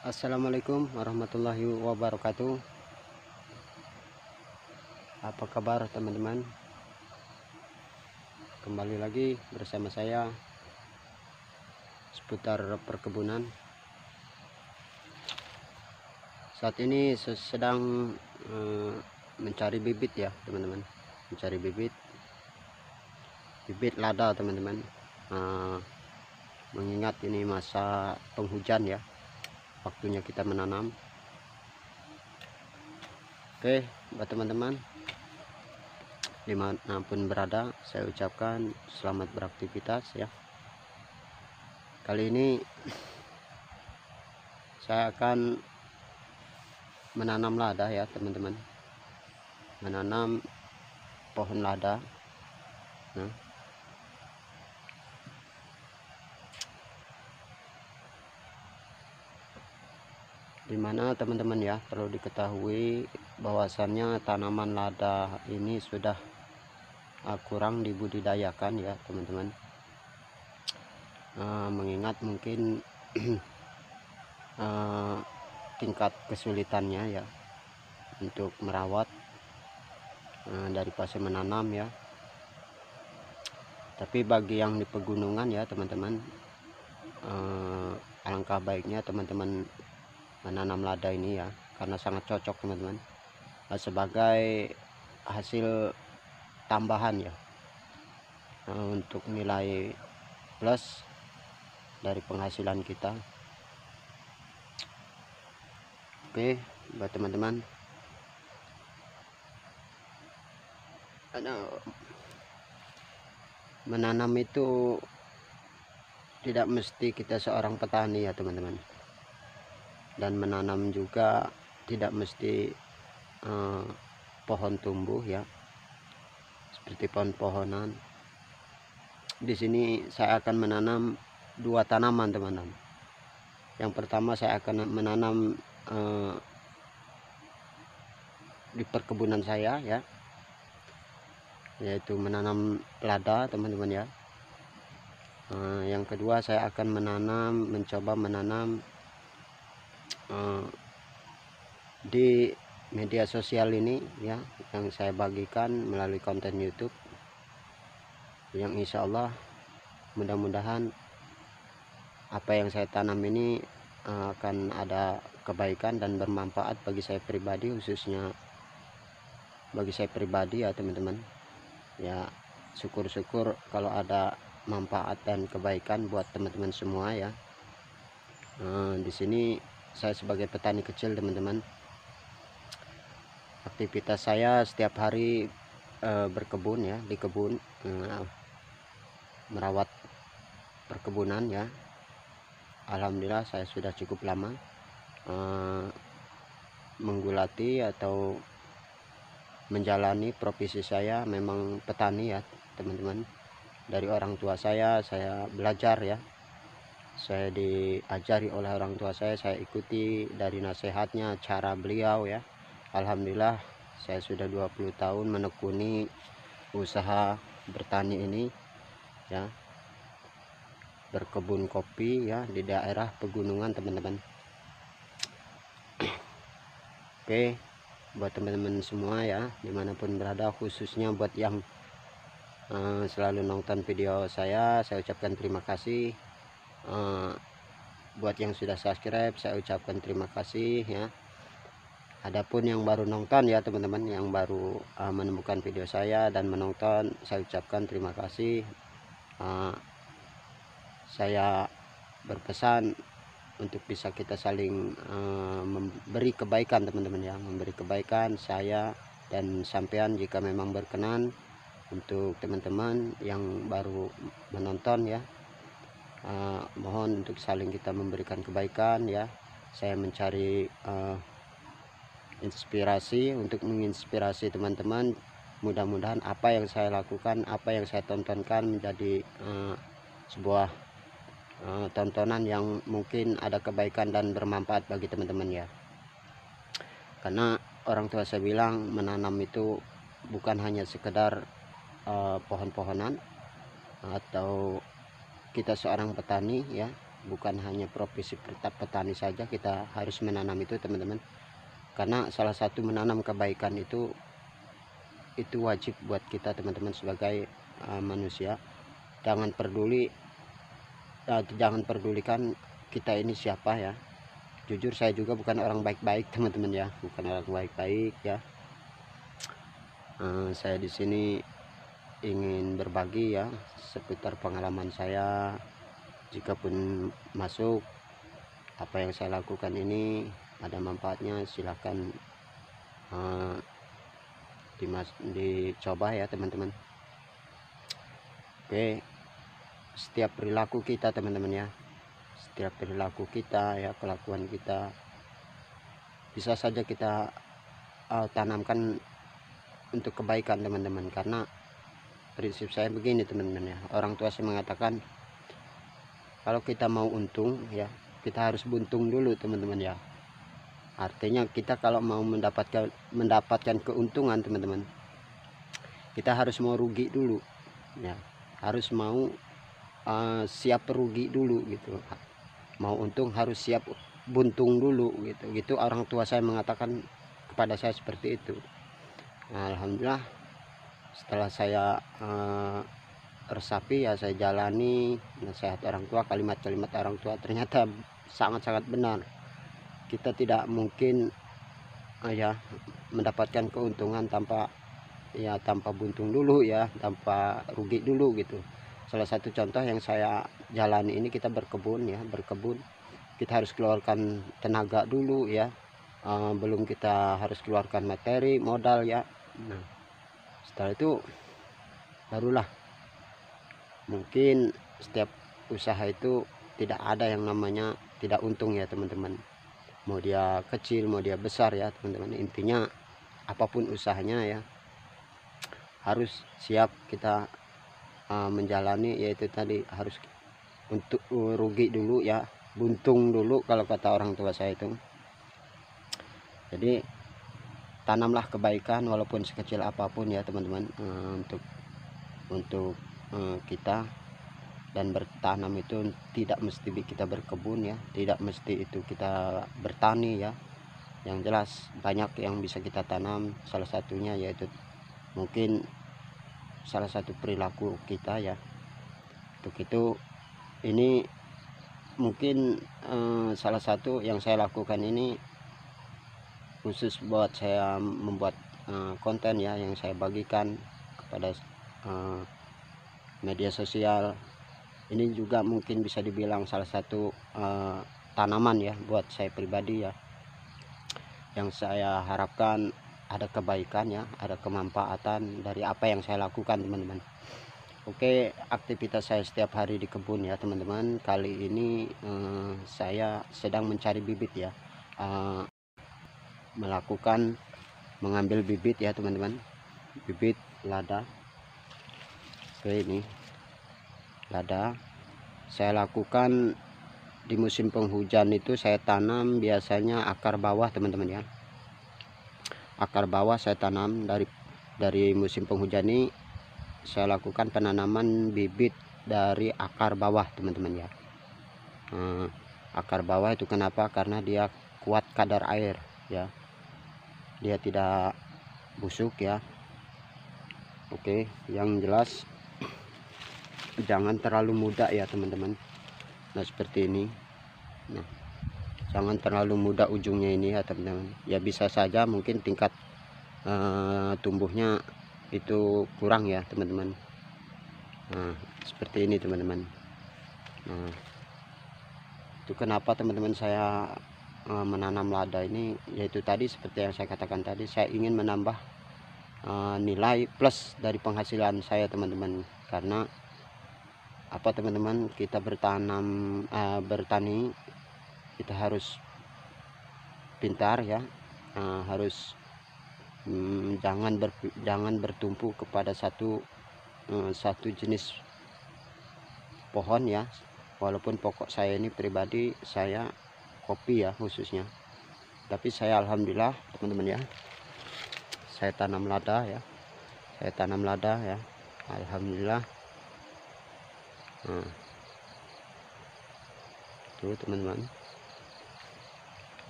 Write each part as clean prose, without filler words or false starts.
Assalamualaikum warahmatullahi wabarakatuh. Apa kabar teman-teman? Kembali lagi bersama saya seputar perkebunan. Saat ini sedang mencari bibit ya teman-teman. Mencari bibit lada teman-teman. Mengingat ini masa penghujan ya, waktunya kita menanam. Oke, buat teman-teman dimanapun berada, saya ucapkan selamat beraktivitas ya. Kali ini saya akan menanam lada ya teman-teman, menanam pohon lada. Nah, dimana teman-teman ya, perlu diketahui bahwasannya tanaman lada ini sudah kurang dibudidayakan ya teman-teman. Mengingat mungkin tingkat kesulitannya ya untuk merawat dari fase menanam ya. Tapi bagi yang di pegunungan ya teman-teman, alangkah baiknya teman-teman menanam lada ini ya, karena sangat cocok teman-teman sebagai hasil tambahan ya, untuk nilai plus dari penghasilan kita. Oke, buat teman-teman, menanam itu tidak mesti kita seorang petani ya teman-teman, dan menanam juga tidak mesti pohon tumbuh ya, seperti pohon-pohonan. Di sini saya akan menanam dua tanaman teman-teman. Yang pertama saya akan menanam di perkebunan saya ya, yaitu menanam lada teman-teman ya. Yang kedua saya akan mencoba menanam di media sosial ini ya, yang saya bagikan melalui konten YouTube, yang insya Allah mudah-mudahan apa yang saya tanam ini akan ada kebaikan dan bermanfaat bagi saya pribadi, khususnya bagi saya pribadi ya teman-teman ya. Syukur-syukur kalau ada manfaat dan kebaikan buat teman-teman semua ya. Di sini saya sebagai petani kecil teman-teman, aktivitas saya setiap hari berkebun ya, di kebun, merawat perkebunan ya. Alhamdulillah saya sudah cukup lama menggulati atau menjalani profesi saya memang petani ya teman-teman. Dari orang tua saya belajar ya, saya diajari oleh orang tua saya ikuti dari nasihatnya, cara beliau ya. Alhamdulillah saya sudah 20 tahun menekuni usaha bertani ini ya, berkebun kopi ya di daerah pegunungan teman-teman. Oke, buat teman-teman semua ya dimanapun berada, khususnya buat yang selalu nonton video saya ucapkan terima kasih. Buat yang sudah subscribe saya ucapkan terima kasih ya. Adapun yang baru nonton ya teman-teman, yang baru menemukan video saya dan menonton, saya ucapkan terima kasih. Saya berpesan untuk bisa kita saling memberi kebaikan teman-teman ya, memberi kebaikan saya dan sampean jika memang berkenan. Untuk teman-teman yang baru menonton ya, mohon untuk saling kita memberikan kebaikan ya. Saya mencari inspirasi untuk menginspirasi teman-teman. Mudah-mudahan apa yang saya lakukan, apa yang saya tontonkan menjadi sebuah tontonan yang mungkin ada kebaikan dan bermanfaat bagi teman-teman ya. Karena orang tua saya bilang menanam itu bukan hanya sekedar pohon-pohonan, atau kita seorang petani ya, bukan hanya profesi petani saja kita harus menanam itu teman-teman, karena salah satu menanam kebaikan itu wajib buat kita teman-teman sebagai manusia. Jangan pedulikan kita ini siapa ya. Jujur saya juga bukan orang baik-baik teman-teman ya, bukan orang baik-baik ya. Saya di sini ingin berbagi ya seputar pengalaman saya. Jikapun masuk apa yang saya lakukan ini ada manfaatnya, silahkan dicoba ya teman-teman. Oke, setiap perilaku kita teman-teman ya, setiap perilaku kita ya, kelakuan kita bisa saja kita tanamkan untuk kebaikan teman-teman. Karena prinsip saya begini teman-teman ya, orang tua saya mengatakan kalau kita mau untung ya kita harus buntung dulu teman-teman ya. Artinya kita kalau mau mendapatkan keuntungan teman-teman, kita harus mau rugi dulu ya, harus mau siap rugi dulu gitu. Mau untung harus siap buntung dulu gitu orang tua saya mengatakan kepada saya seperti itu. Alhamdulillah setelah saya resapi ya, saya jalani nasihat orang tua, kalimat-kalimat orang tua ternyata sangat-sangat benar. Kita tidak mungkin ya mendapatkan keuntungan tanpa buntung dulu ya, tanpa rugi dulu gitu. Salah satu contoh yang saya jalani ini, kita berkebun ya, kita harus keluarkan tenaga dulu ya, belum kita harus keluarkan materi modal ya. Nah setelah itu barulah mungkin setiap usaha itu tidak ada yang namanya tidak untung ya teman-teman. Mau dia kecil mau dia besar ya teman-teman, intinya apapun usahanya ya harus siap kita menjalani, yaitu tadi harus untuk rugi dulu ya, buntung dulu kalau kata orang tua saya itu. Jadi tanamlah kebaikan walaupun sekecil apapun ya teman-teman, untuk kita. Dan bertanam itu tidak mesti kita berkebun ya, tidak mesti itu kita bertani ya. Yang jelas banyak yang bisa kita tanam, salah satunya yaitu mungkin salah satu perilaku kita ya. Untuk itu ini mungkin salah satu yang saya lakukan ini khusus buat saya membuat konten ya, yang saya bagikan kepada media sosial. Ini juga mungkin bisa dibilang salah satu tanaman ya buat saya pribadi ya, yang saya harapkan ada kebaikan ya, ada kemanfaatan dari apa yang saya lakukan teman-teman. Oke, aktivitas saya setiap hari di kebun ya teman-teman. Kali ini saya sedang mencari bibit ya, mengambil bibit ya teman-teman, bibit lada. Oke, ini lada saya lakukan di musim penghujan itu. Saya tanam biasanya akar bawah teman-teman ya, akar bawah saya tanam dari musim penghujan ini. Saya lakukan penanaman bibit dari akar bawah teman-teman ya. Akar bawah itu kenapa? Karena dia kuat kadar air ya, dia tidak busuk ya. Oke, yang jelas jangan terlalu muda ya teman-teman. Nah seperti ini. Nah jangan terlalu muda ujungnya ini ya teman-teman ya, bisa saja mungkin tingkat tumbuhnya itu kurang ya teman-teman. Nah seperti ini teman-teman. Nah itu kenapa teman-teman saya menanam lada ini, yaitu tadi seperti yang saya katakan tadi, saya ingin menambah nilai plus dari penghasilan saya teman-teman. Karena apa teman-teman, kita bertani kita harus pintar ya, harus jangan bertumpu kepada satu jenis pohon ya. Walaupun pokok saya ini pribadi saya kopi ya khususnya, tapi saya alhamdulillah teman-teman ya, saya tanam lada ya, alhamdulillah. tuh teman-teman.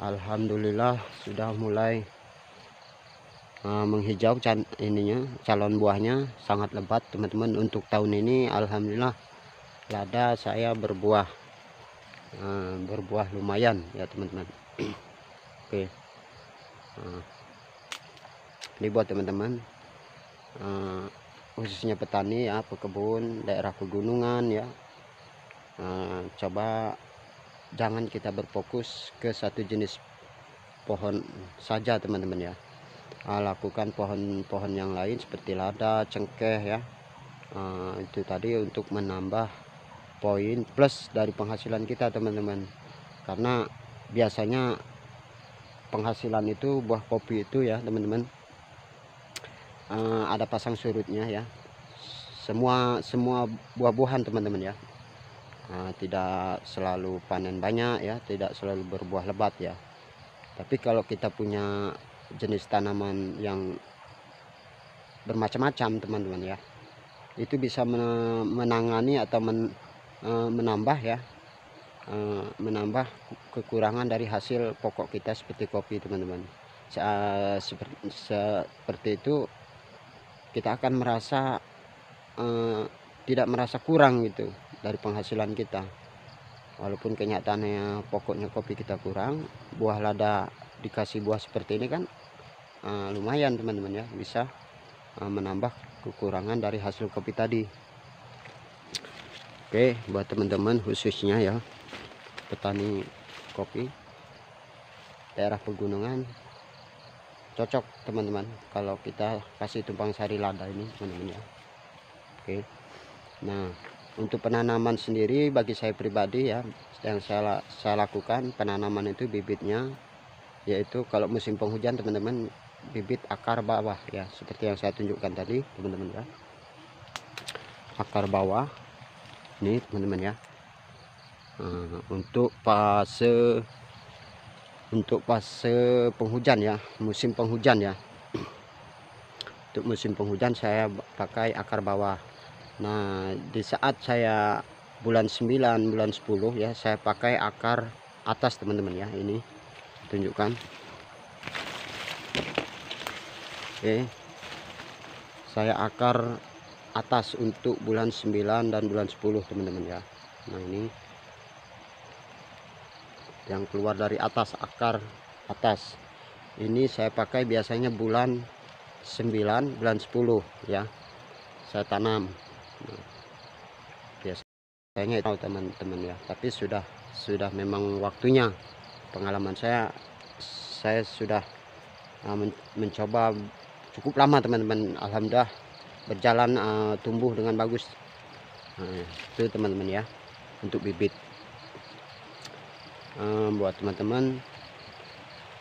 Alhamdulillah sudah mulai menghijau calon buahnya sangat lebat teman-teman. Untuk tahun ini alhamdulillah lada saya berbuah lumayan ya teman-teman. Oke, ini buat teman-teman khususnya petani ya, pekebun daerah pegunungan ya, coba jangan kita berfokus ke satu jenis pohon saja teman-teman ya. Lakukan pohon-pohon yang lain seperti lada, cengkeh ya, itu tadi untuk menambah poin plus dari penghasilan kita teman-teman. Karena biasanya penghasilan itu buah kopi itu ya teman-teman, ada pasang surutnya ya. Semua buah-buahan teman-teman ya, tidak selalu panen banyak ya, tidak selalu berbuah lebat ya. Tapi kalau kita punya jenis tanaman yang bermacam-macam teman-teman ya, itu bisa menangani atau menambah ya, menambah kekurangan dari hasil pokok kita seperti kopi teman-teman. Seperti itu kita akan merasa tidak merasa kurang gitu dari penghasilan kita. Walaupun kenyataannya pokoknya kopi kita kurang, buah lada dikasih buah seperti ini kan lumayan teman-teman ya, bisa menambah kekurangan dari hasil kopi tadi. Oke, buat teman-teman khususnya ya petani kopi daerah pegunungan, cocok teman-teman kalau kita kasih tumpang sari lada ini teman-teman ya. Oke, nah untuk penanaman sendiri bagi saya pribadi ya, yang saya lakukan penanaman itu bibitnya, yaitu kalau musim penghujan teman-teman, bibit akar bawah ya, seperti yang saya tunjukkan tadi teman-teman ya, akar bawah ini teman-teman ya. Untuk fase penghujan ya, musim penghujan ya, untuk musim penghujan saya pakai akar bawah. Nah di saat saya bulan 9 bulan 10 ya, saya pakai akar atas teman-teman ya, ini tunjukkan. Oke, saya akar atas untuk bulan 9 dan bulan 10 teman-teman ya. Nah ini yang keluar dari atas, akar atas ini saya pakai biasanya bulan 9 bulan 10 ya, saya tanam. Biasanya itu teman-teman ya, tapi sudah memang waktunya. Pengalaman saya sudah mencoba cukup lama teman-teman, alhamdulillah berjalan tumbuh dengan bagus. Itu teman-teman ya untuk bibit. Buat teman-teman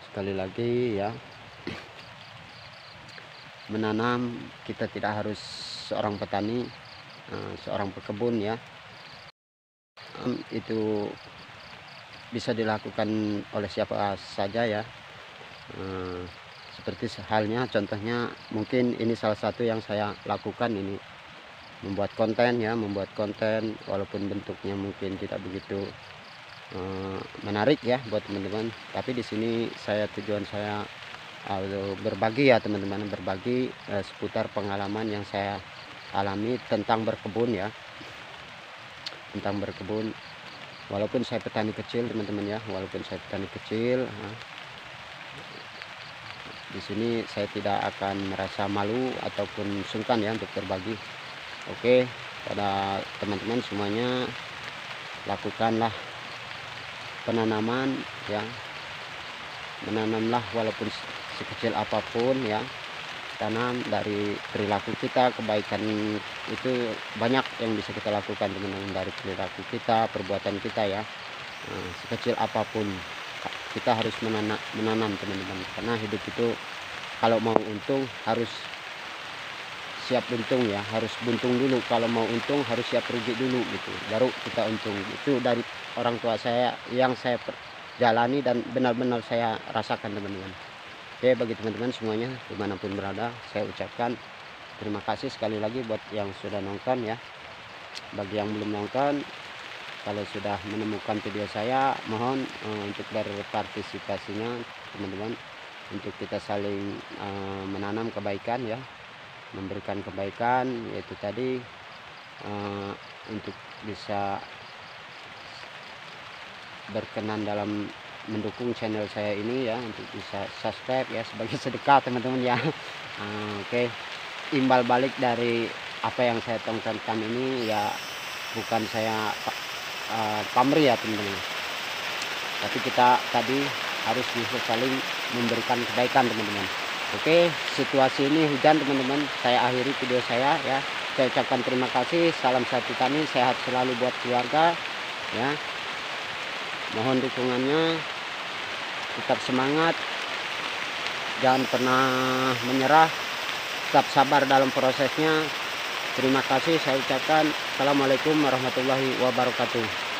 sekali lagi ya, menanam kita tidak harus seorang petani, seorang pekebun ya, itu bisa dilakukan oleh siapa saja ya. Seperti halnya contohnya mungkin ini salah satu yang saya lakukan, ini membuat konten ya, walaupun bentuknya mungkin tidak begitu menarik ya buat teman-teman, tapi di sini tujuan saya berbagi ya teman-teman, berbagi seputar pengalaman yang saya alami tentang berkebun ya, tentang berkebun. Walaupun saya petani kecil teman-teman ya, di sini saya tidak akan merasa malu ataupun sungkan ya untuk berbagi. Oke, pada teman-teman semuanya, lakukanlah penanaman ya, menanamlah walaupun sekecil apapun ya. Tanam dari perilaku kita, kebaikan itu banyak yang bisa kita lakukan teman-teman, dari perilaku kita, perbuatan kita ya. Sekecil apapun kita harus menanam teman-teman, karena hidup itu kalau mau untung harus siap untung ya, harus buntung dulu. Kalau mau untung harus siap rugi dulu gitu, baru kita untung. Itu dari orang tua saya yang saya jalani dan benar-benar saya rasakan teman-teman. Oke, bagi teman-teman semuanya dimanapun berada, saya ucapkan terima kasih sekali lagi buat yang sudah nonton ya. Bagi yang belum nonton, Kalau sudah menemukan video saya, mohon untuk berpartisipasinya teman-teman, untuk kita saling menanam kebaikan ya, memberikan kebaikan, yaitu tadi untuk bisa berkenan dalam mendukung channel saya ini ya, untuk bisa subscribe ya, sebagai sedekah teman-teman ya. Oke. Imbal balik dari apa yang saya tontonkan ini ya, bukan saya pamrih ya teman-teman, tapi kita tadi harus bisa saling memberikan kebaikan teman-teman. Oke, situasi ini hujan teman-teman, saya akhiri video saya ya. Saya ucapkan terima kasih, salam satu tani, sehat selalu buat keluarga ya. Mohon dukungannya, tetap semangat, jangan pernah menyerah, tetap sabar dalam prosesnya. Terima kasih saya ucapkan. Assalamualaikum warahmatullahi wabarakatuh.